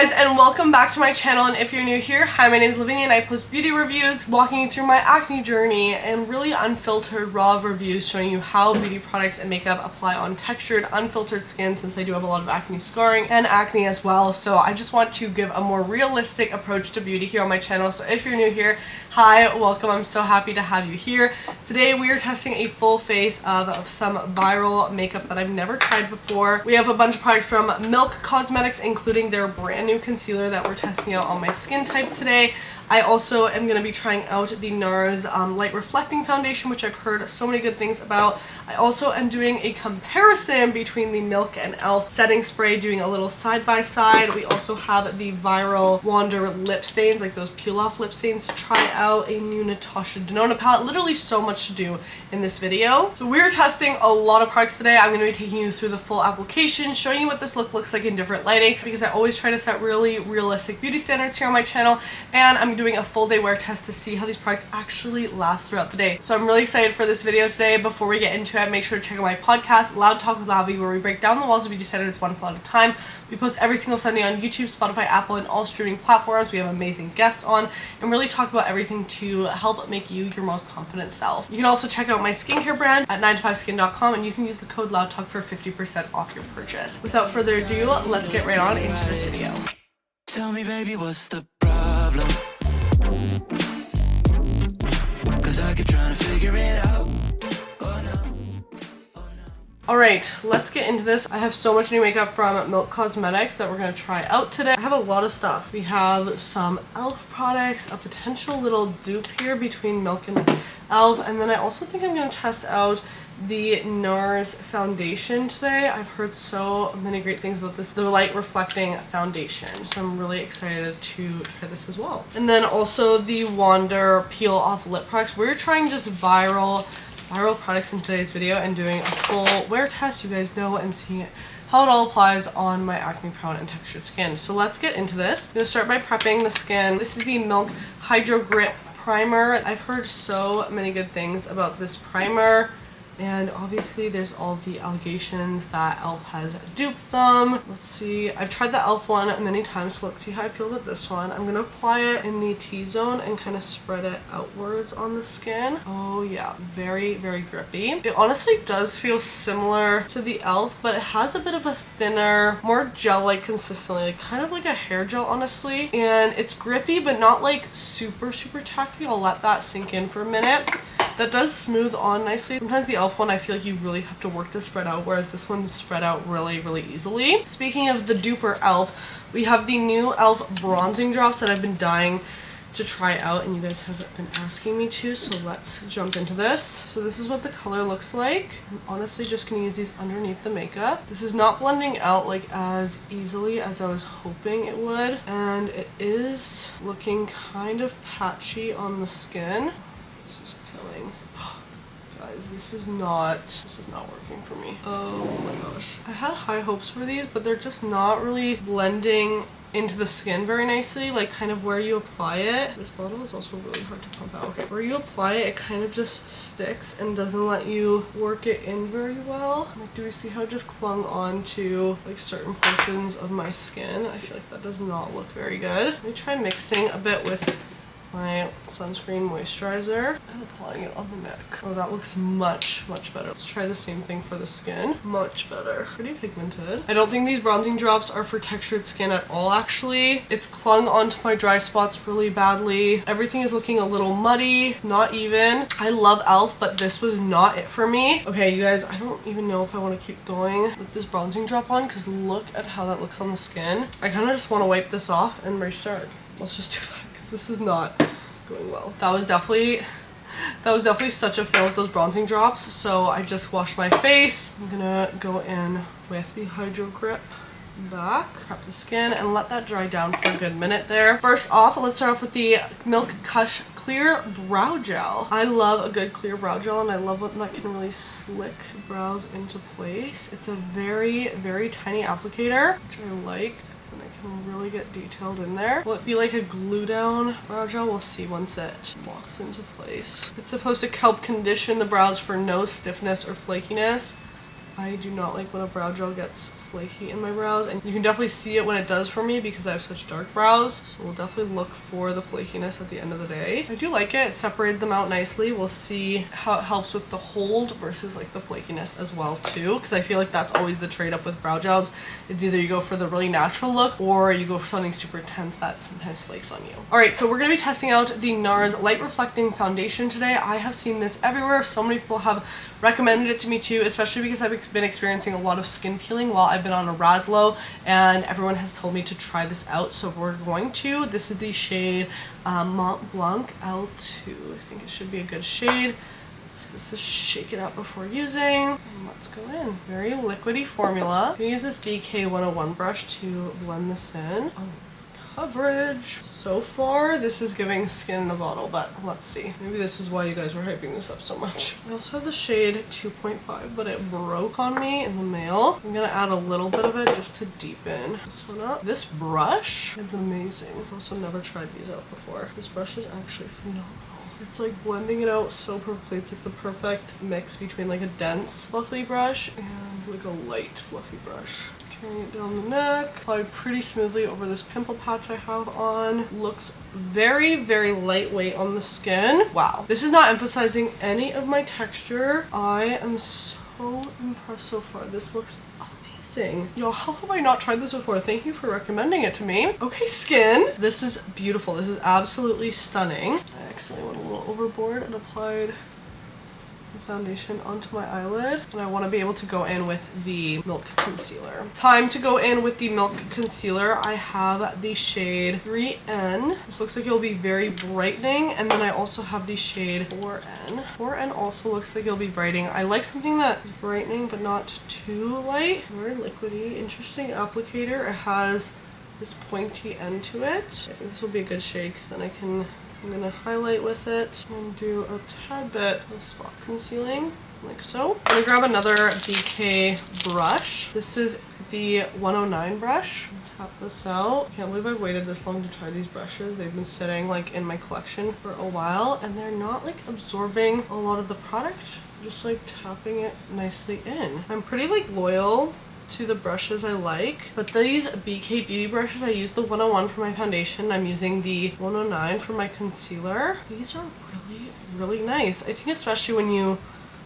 guys, and welcome back to my channel. And if you're new here, hi, my name is Lavinia and I post beauty reviews walking you through my acne journey and really unfiltered raw reviews showing you how beauty products and makeup apply on textured unfiltered skin, since I do have a lot of acne scarring and acne as well. So I just want to give a more realistic approach to beauty here on my channel. So if you're new here, hi, welcome. I'm so happy to have you here. Today we are testing a full face of some viral makeup that I've never tried before. We have a bunch of products from Milk Cosmetics, including their brand new concealer that we're testing out on my skin type today. I also am going to be trying out the NARS Light Reflecting Foundation, which I've heard so many good things about. I also am doing a comparison between the Milk and Elf setting spray, doing a little side by side. We also have the viral Wander lip stains, like those peel off lip stains, to try out a new Natasha Dona palette. Literally so much to do in this video. So we're testing a lot of products today. I'm going to be taking you through the full application, showing you what this look looks like in different lighting, because I always try to set really realistic beauty standards here on my channel, and I'm doing a full day wear test to see how these products actually last throughout the day. So I'm really excited for this video today. Before we get into it, make sure to check out my podcast, Loud Talk with Lavi, where we break down the walls of beauty standards one fall at a time. We post every single Sunday on YouTube, Spotify, Apple, and all streaming platforms. We have amazing guests on and really talk about everything to help make you your most confident self. You can also check out my skincare brand at 9to5skin.com, and you can use the code LOUDTALK for 50% off your purchase. Without further ado, let's get right on into this video. Tell me, baby, what's the problem? 'Cause I keep trying to figure it out. Oh no. Alright, let's get into this. I have so much new makeup from Milk Cosmetics that we're going to try out today. I have a lot of stuff. We have some Elf products, a potential little dupe here between Milk and Elf, and then I also think I'm going to test out the NARS foundation today. I've heard so many great things about this, the light reflecting foundation, so I'm really excited to try this as well. And then also the Wander peel off lip products. We're trying just viral products in today's video and doing a full wear test, you guys know, and seeing how it all applies on my acne prone and textured skin. So let's get into this. I'm gonna start by prepping the skin. This is the Milk Hydro Grip Primer. I've heard so many good things about this primer, and obviously there's all the allegations that Elf has duped them. Let's see, I've tried the Elf one many times, so let's see how I feel about this one. I'm gonna apply it in the T-zone and kind of spread it outwards on the skin. Oh yeah, very, very grippy. It honestly does feel similar to the Elf, but it has a bit of a thinner, more gel-like consistency, like kind of like a hair gel, honestly. And it's grippy, but not like super, super tacky. I'll let that sink in for a minute. That does smooth on nicely. Sometimes the Elf one, I feel like you really have to work to spread out, whereas this one's spread out really, really easily. Speaking of the duper Elf, we have the new Elfbronzing Drops that I've been dying to try out, and you guys have been asking me to, so let's jump into this. So this is what the color looks like. I'm honestly just gonna use these underneath the makeup. This is not blending out like as easily as I was hoping it would, and it is looking kind of patchy on the skin. This is pilling. Guys, this is not working for me. Oh my gosh. I had high hopes for these, but they're just not really blending into the skin very nicely, like kind of where you apply it. This bottle is also really hard to pump out. Okay, where you apply it, it kind of just sticks and doesn't let you work it in very well. Like, do we see how it just clung on to like certain portions of my skin? I feel like that does not look very good. Let me try mixing a bit with my sunscreen moisturizer and applying it on the neck. Oh, that looks much, much better. Let's try the same thing for the skin. Much better. Pretty pigmented. I don't think these bronzing drops are for textured skin at all, actually. It's clung onto my dry spots really badly. Everything is looking a little muddy. It's not even. I love Elf, but this was not it for me. Okay, you guys, I don't even know if I want to keep going with this bronzing drop on, because look at how that looks on the skin. I kind of just want to wipe this off and restart. Let's just do that. This is not going well. That was definitely such a fail with those bronzing drops. So I just washed my face. I'm gonna go in with the Hydro Grip back, prep the skin, and let that dry down for a good minute there. First off, let's start off with the Milk Kush Clear Brow Gel. I love a good clear brow gel, and I love when that can really slick brows into place. It's a very, very tiny applicator, which I like. And I can really get detailed in there. Will it be like a glue down brow gel? We'll see once it locks into place. It's supposed to help condition the brows for no stiffness or flakiness. I do not like when a brow gel gets flaky in my brows, and you can definitely see it when it does for me because I have such dark brows. So we'll definitely look for the flakiness at the end of the day. I do like it. It separated them out nicely. We'll see how it helps with the hold versus like the flakiness as well too, because I feel like that's always the trade up with brow gels. It's either you go for the really natural look or you go for something super intense that sometimes flakes on you. All right, so we're gonna be testing out the NARS Light Reflecting Foundation today. I have seen this everywhere. So many people have recommended it to me too, especially because I've been experiencing a lot of skin peeling while I've been on a Raslo, and everyone has told me to try this out, so we're going to. This is the shade Mont Blanc L2. I think it should be a good shade. So let's just shake it up before using, and let's go in. Very liquidy formula. I'm gonna use this BK 101 brush to blend this in. Oh, coverage. So far, this is giving skin in a bottle, but let's see. Maybe this is why you guys were hyping this up so much. I also have the shade 2.5, but it broke on me in the mail. I'm gonna add a little bit of it just to deepen this one up. This brush is amazing. I've also never tried these out before. This brush is actually phenomenal. It's like blending it out so perfectly. It's like the perfect mix between like a dense fluffy brush and like a light fluffy brush. Carrying it down the neck, applied pretty smoothly over this pimple patch I have on. Looks very, very lightweight on the skin. Wow. This is not emphasizing any of my texture. I am so impressed so far. This looks amazing. Yo, how have I not tried this before? Thank you for recommending it to me. Okay, skin. This is beautiful. This is absolutely stunning. I accidentally went a little overboard and applied foundation onto my eyelid, and I want to be able to go in with the Milk Concealer. Time to go in with the Milk Concealer. I have the shade 3N. This looks like it'll be very brightening, and then I also have the shade 4N. 4N also looks like it'll be brightening. I like something that is brightening but not too light. Very liquidy. Interesting applicator. It has this pointy end to it. I think this will be a good shade because then I'm gonna highlight with it and do a tad bit of spot concealing, like so. I'm gonna grab another BK brush. This is the 109 brush. Tap this out. Can't believe I've waited this long to try these brushes. They've been sitting like in my collection for a while, and they're not like absorbing a lot of the product. Just like tapping it nicely in. I'm pretty like loyal to the brushes I like, but these BK Beauty brushes, I used the 101 for my foundation. I'm using the 109 for my concealer. These are really, really nice. I think especially when you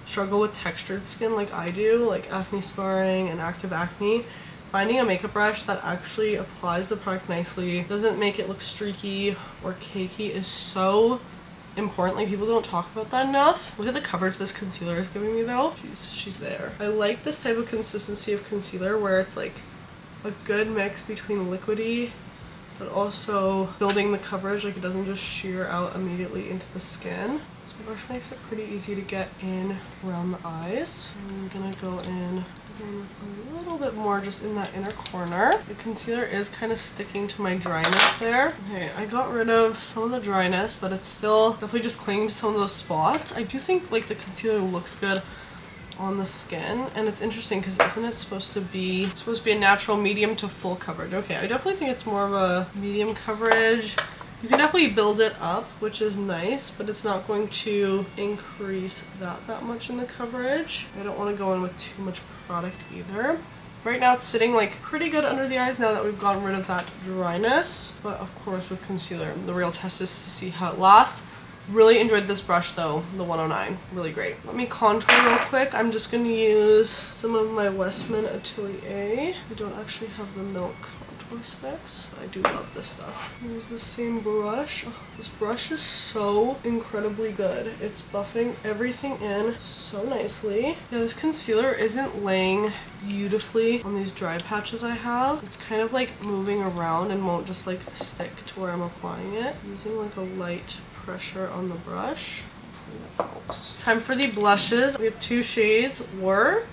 struggle with textured skin like I do, like acne scarring and active acne, finding a makeup brush that actually applies the product nicely, doesn't make it look streaky or cakey is so important. Like, people don't talk about that enough. Look at the coverage this concealer is giving me though. She's there. I like this type of consistency of concealer where it's like a good mix between liquidy but also building the coverage. Like, it doesn't just sheer out immediately into the skin. This brush makes it pretty easy to get in around the eyes. I'm gonna go in with a little bit more just in that inner corner. The concealer is kind of sticking to my dryness there. Okay, I got rid of some of the dryness, but it's still definitely just clinging to some of those spots. I do think like the concealer looks good on the skin, and it's interesting because isn't it supposed to be a natural medium to full coverage? Okay, I definitely think it's more of a medium coverage. You can definitely build it up, which is nice, but it's not going to increase that much in the coverage. I don't want to go in with too much product either. Right now it's sitting like pretty good under the eyes now that we've gotten rid of that dryness. But of course with concealer, the real test is to see how it lasts. Really enjoyed this brush though, the 109. Really great. Let me contour real quick. I'm just going to use some of my Westman Atelier. I don't actually have the Milk contour sticks, but I do love this stuff. Use the same brush. Oh, this brush is so incredibly good. It's buffing everything in so nicely. Yeah, this concealer isn't laying beautifully on these dry patches I have. It's kind of like moving around and won't just like stick to where I'm applying it. Using like a light pressure on the brush. Hopefully that helps. Time for the blushes. We have two shades. Work,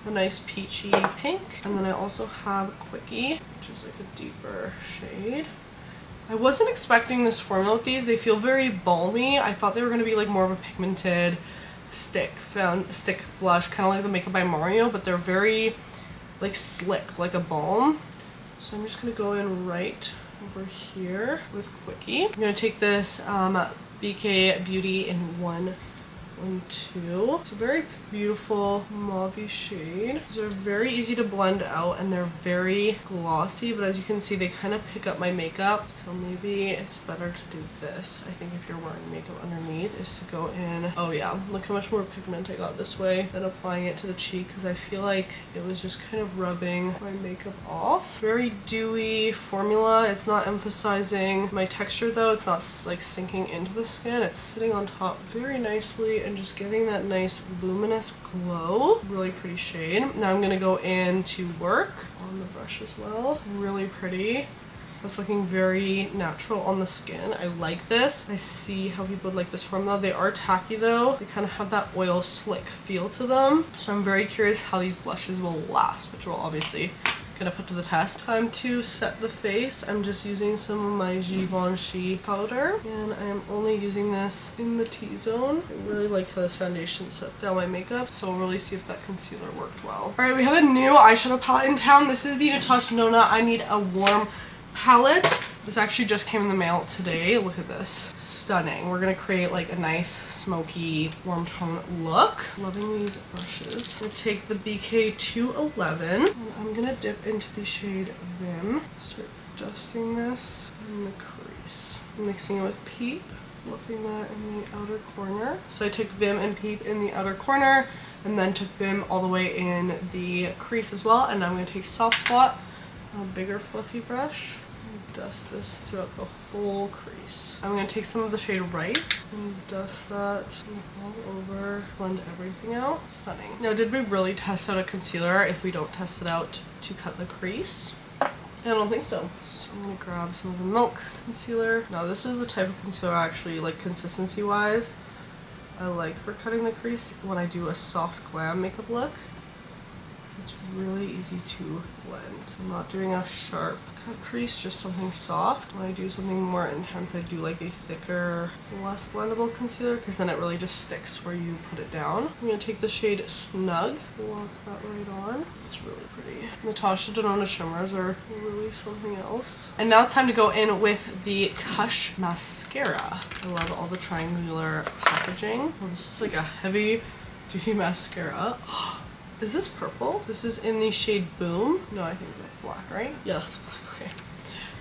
a nice peachy pink, and then I also have Quickie, which is like a deeper shade. I wasn't expecting this formula with these. They feel very balmy. I thought they were going to be like more of a pigmented stick blush, kind of like the Makeup by Mario, but they're very like slick, like a balm. So I'm just going to go in right over here with Quickie. I'm going to take this BK Beauty in 1 one too. It's a very beautiful mauve shade. These are very easy to blend out and they're very glossy, but as you can see, they kind of pick up my makeup. So maybe it's better to do this. I think if you're wearing makeup underneath is to go in. Oh yeah, look how much more pigment I got this way than applying it to the cheek, because I feel like it was just kind of rubbing my makeup off. Very dewy formula. It's not emphasizing my texture though. It's not like sinking into the skin. It's sitting on top very nicely and just giving that nice luminous glow. Really pretty shade. Now I'm gonna go in to work on the brush as well. Really pretty. That's looking very natural on the skin. I like this. I see how people would like this formula. They are tacky though. They kind of have that oil slick feel to them. So I'm very curious how these blushes will last, which will obviously gonna put to the test. Time to set the face. I'm just using some of my Givenchy powder and I am only using this in the T-zone. I really like how this foundation sets down my makeup, so we'll really see if that concealer worked well. All right, we have a new eyeshadow palette in town. This is the Natasha Dona I Need a Warm palette. This actually just came in the mail today. Look at this. Stunning. We're gonna create like a nice smoky warm tone look. Loving these brushes. I'm gonna take the BK 211 and I'm gonna dip into the shade Vim. Start dusting this in the crease. Mixing it with Peep. Fluffing that in the outer corner. So I took Vim and Peep in the outer corner and then took Vim all the way in the crease as well. And now I'm gonna take Soft Spot, a bigger fluffy brush, dust this throughout the whole crease. I'm going to take some of the shade Right and dust that all over, blend everything out. Stunning. Now, did we really test out a concealer if we don't test it out to cut the crease? I don't think so. So I'm going to grab some of the Milk concealer. Now, this is the type of concealer I actually like consistency wise. I like for cutting the crease when I do a soft glam makeup look. It's really easy to blend. I'm not doing a sharp cut crease, just something soft. When I do something more intense, I do like a thicker, less blendable concealer because then it really just sticks where you put it down. I'm going to take the shade Snug, lock that right on. It's really pretty. Natasha Dona shimmers are really something else. And now it's time to go in with the Kush mascara. I love all the triangular packaging. Well, this is like a heavy duty mascara. Is this purple? This is in the shade Boom. No, I think that's black, right? Yeah, that's black. Okay.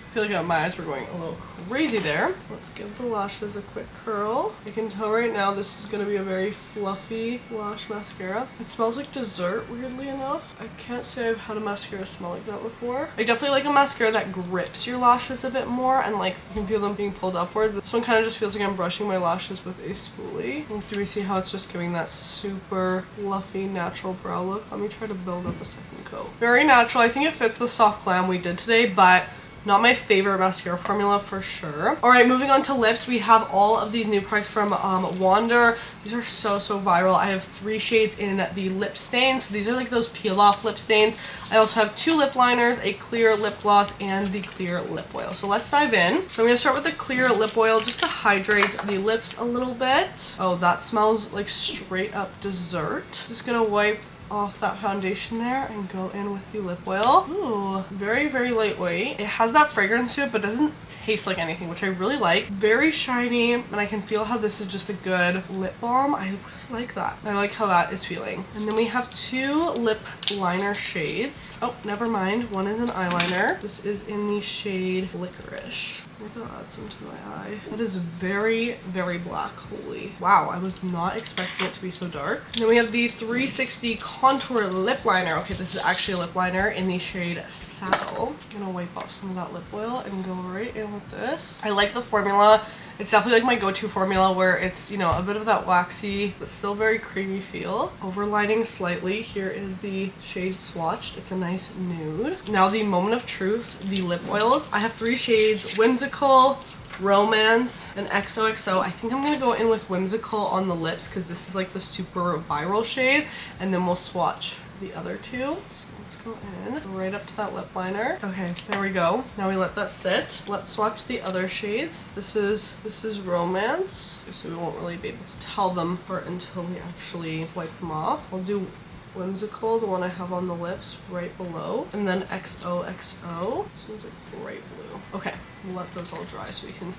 I feel like my eyes were going a little crazy there. Let's give the lashes a quick curl. I can tell right now this is going to be a very fluffy lash mascara. It smells like dessert, weirdly enough. I can't say I've had a mascara smell like that before. I definitely like a mascara that grips your lashes a bit more and like you can feel them being pulled upwards. This one kind of just feels like I'm brushing my lashes with a spoolie. Do we see how it's just giving that super fluffy natural brow look? Let me try to build up a second coat. Very natural. I think it fits the soft glam we did today, but not my favorite mascara formula for sure. All right, moving on to lips. We have all of these new products from Wander. These are so viral. I have 3 shades in the lip stain. So these are like those peel off lip stains. I also have 2 lip liners, a clear lip gloss, and the clear lip oil. So let's dive in. So I'm gonna start with the clear lip oil just to hydrate the lips a little bit. Oh, that smells like straight up dessert. Just gonna wipe off that foundation there and go in with the lip oil. Ooh, very lightweight. It has that fragrance to it but doesn't taste like anything, which I really like. Very shiny, and I can feel how this is just a good lip balm. I really like that. I like how that is feeling. And then we have 2 lip liner shades. Oh, never mind. One is an eyeliner. This is in the shade Licorice. I'm gonna add some to my eye. That is very black. Holy wow, I was not expecting it to be so dark. And then we have the 360 contour lip liner. Okay, this is actually a lip liner in the shade Saddle. I'm gonna wipe off some of that lip oil and go right in with this. I like the formula. It's definitely like my go-to formula where it's, you know, a bit of that waxy but still very creamy feel. Overlining slightly. Here is the shade Swatched. It's a nice nude. Now the Moment of Truth, the lip oils. I have 3 shades: Whimsical, Romance, and XOXO. I think I'm gonna go in with Whimsical on the lips because this is like the super viral shade, and then we'll swatch the other 2. So let's go in right up to that lip liner. Okay, there we go. Now we let that sit. Let's swatch the other shades. This is Romance. So we won't really be able to tell them apart until we actually wipe them off. I'll do Whimsical, the one I have on the lips, right below, and then XOXO. This one's like bright blue. Okay, we'll let those all dry so we can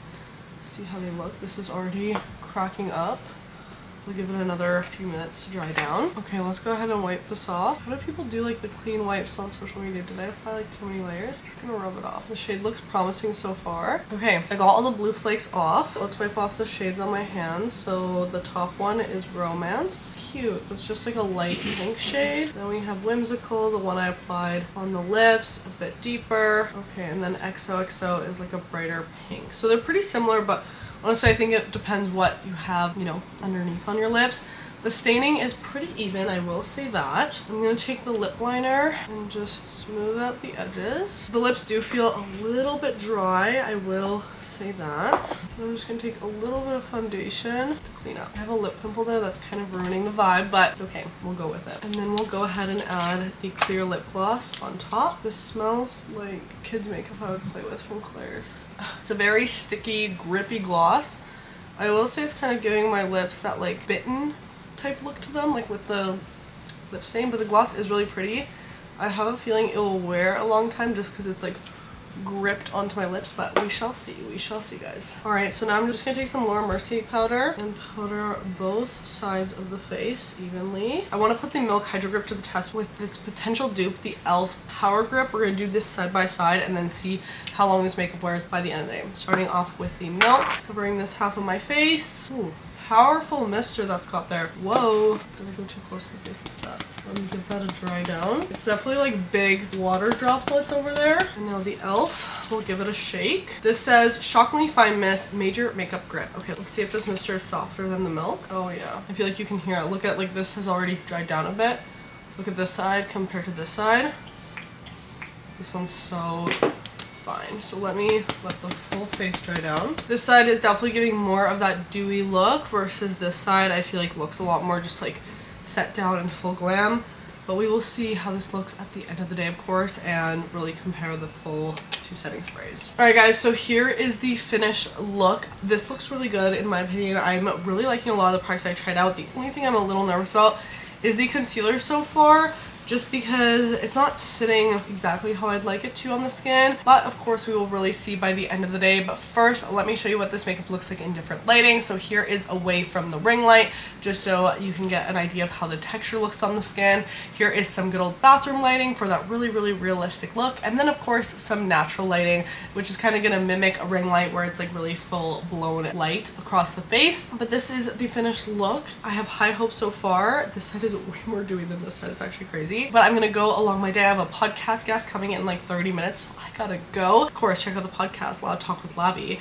see how they look. This is already cracking up. We'll give it another few minutes to dry down. Okay, let's go ahead and wipe this off. How do people do like the clean wipes on social media? Did I apply like too many layers? Just gonna rub it off. The shade looks promising so far. Okay, I got all the blue flakes off. Let's wipe off the shades on my hands. So the top one is Romance. Cute. That's just like a light pink shade. Then we have Whimsical, the one I applied on the lips, a bit deeper. Okay, and then XOXO is like a brighter pink. So they're pretty similar, but honestly, I think it depends what you have, you know, underneath on your lips. The staining is pretty even, I will say that. I'm gonna take the lip liner and just smooth out the edges. The lips do feel a little bit dry, I will say that. I'm just gonna take a little bit of foundation to clean up. I have a lip pimple there that's kind of ruining the vibe, but it's okay, we'll go with it. And then we'll go ahead and add the clear lip gloss on top. This smells like kids' makeup I would play with from Claire's. It's a very sticky, grippy gloss. I will say it's kind of giving my lips that like bitten type look to them, like with the lip stain, but the gloss is really pretty. I have a feeling it will wear a long time just because it's like gripped onto my lips, but we shall see, guys. All right, so now I'm just gonna take some Laura Mercier powder and powder both sides of the face evenly. I want to put the Milk Hydro Grip to the test with this potential dupe, the Elf Power Grip. We're gonna do this side by side and then see how long this makeup wears by the end of the day. Starting off with the Milk, covering this half of my face. Ooh, powerful mister that's got there. Whoa, did I go too close to the face with that? Let me give that a dry down. It's definitely like big water droplets over there. And now the Elf, we'll give it a shake. This says shockingly fine mist, major makeup grip. Okay, let's see if this mister is softer than the Milk. Oh yeah, I feel like you can hear it. Look at, like, this has already dried down a bit. Look at this side compared to this side. This one's so fine. So let me let the full face dry down. This side is definitely giving more of that dewy look versus this side I feel like looks a lot more just like set down and full glam. But we will see how this looks at the end of the day, of course, and really compare the full two setting sprays. All right, guys, so here is the finished look. This looks really good in my opinion. I'm really liking a lot of the products I tried out. The only thing I'm a little nervous about is the concealer so far, just because it's not sitting exactly how I'd like it to on the skin. But of course we will really see by the end of the day. But first, let me show you what this makeup looks like in different lighting. So here is away from the ring light, just so you can get an idea of how the texture looks on the skin. Here is some good old bathroom lighting for that really, really realistic look. And then of course some natural lighting, which is kind of gonna mimic a ring light where it's like really full blown light across the face. But this is the finished look. I have high hopes so far. This side is way more dewy than this side. It's actually crazy. But I'm gonna go along my day. I have a podcast guest coming in like 30 minutes, so I gotta go. Of course, check out the podcast Loud Talk with Lavi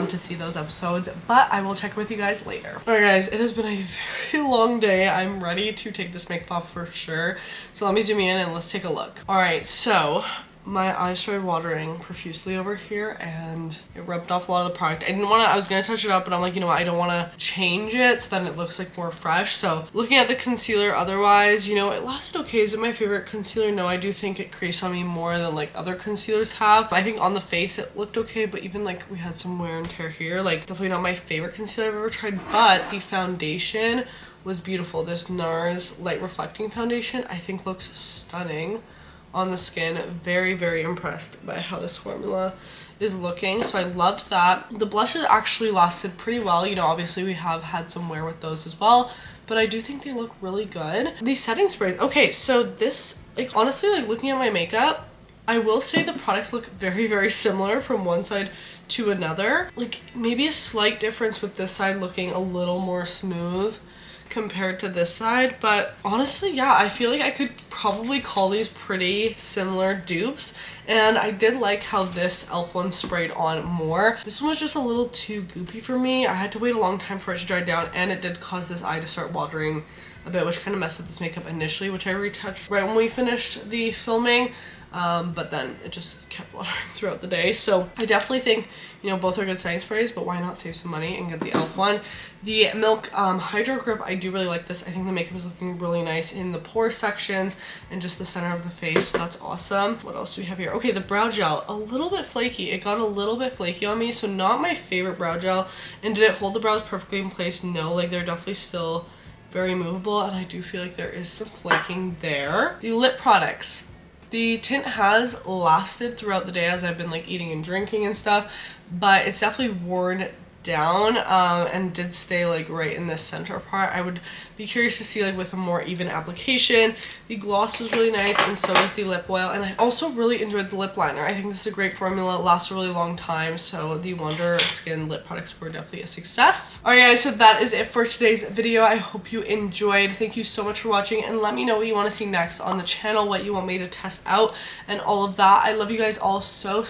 to see those episodes, but I will check with you guys later. Alright guys, it has been a very long day. I'm ready to take this makeup off for sure. So let me zoom in and let's take a look. Alright, so my eyes started watering profusely over here and it rubbed off a lot of the product. I was gonna touch it up, but I'm like, you know what, I don't want to change it so then it looks like more fresh. So looking at the concealer otherwise, you know, it lasted okay. Is it my favorite concealer? No, I do think it creased on me more than like other concealers have. I think on the face it looked okay, but even like we had some wear and tear here. Like definitely not my favorite concealer I've ever tried, but the foundation was beautiful. This NARS light reflecting foundation I think looks stunning on the skin. Very, very impressed by how this formula is looking, so I loved that. The blushes actually lasted pretty well. You know, obviously we have had some wear with those as well, but I do think they look really good. These setting sprays, okay, so this, like, honestly, like looking at my makeup, I will say the products look very, very similar from one side to another. Like maybe a slight difference with this side looking a little more smooth compared to this side, but honestly, yeah, I feel like I could probably call these pretty similar dupes. And I did like how this Elf one sprayed on more. This one was just a little too goopy for me. I had to wait a long time for it to dry down, and it did cause this eye to start watering a bit, which kind of messed up this makeup initially, which I retouched right when we finished the filming. But then it just kept watering throughout the day. So I definitely think, you know, both are good setting sprays, but why not save some money and get the Elf one. The Milk Hydro Grip, I do really like this. I think the makeup is looking really nice in the pore sections and just the center of the face, so that's awesome. What else do we have here? Okay, the brow gel, a little bit flaky. It got a little bit flaky on me, so not my favorite brow gel. And did it hold the brows perfectly in place? No, like they're definitely still very movable, and I do feel like there is some flaking there. The lip products. The tint has lasted throughout the day as I've been like eating and drinking and stuff, but it's definitely worn down and did stay like right in the center part. I would be curious to see like with a more even application. The gloss was really nice, and so is the lip oil, and I also really enjoyed the lip liner. I think this is a great formula. It lasts a really long time, so the Wonderskin lip products were definitely a success. Alright guys, so that is it for today's video. I hope you enjoyed. Thank you so much for watching, and let me know what you want to see next on the channel, what you want me to test out, and all of that. I love you guys all so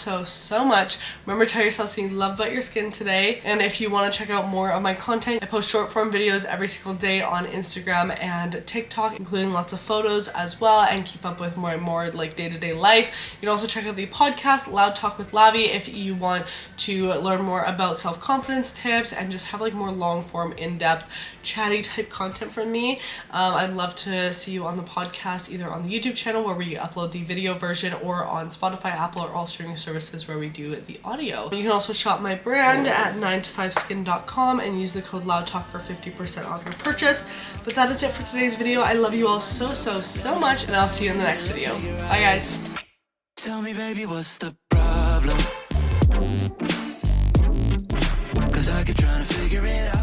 much. Remember, tell yourself something you love about your skin today, and if you want to check out more of my content, I post short form videos every single day on Instagram and TikTok, including lots of photos as well, and keep up with more and more like day-to-day life. You can also check out the podcast Loud Talk with Lavi if you want to learn more about self-confidence tips and just have like more long-form, in-depth, chatty type content from me. I'd love to see you on the podcast, either on the YouTube channel where we upload the video version, or on Spotify, Apple, or all streaming services where we do the audio. You can also shop my brand at 9to5skin.com and use the code LOUDTALK for 50% off your purchase. But that is it for today's video. I love you all so much, and I'll see you in the next video. Bye guys. Tell me, baby, what's the problem? 'Cause I keep trying to figure it out.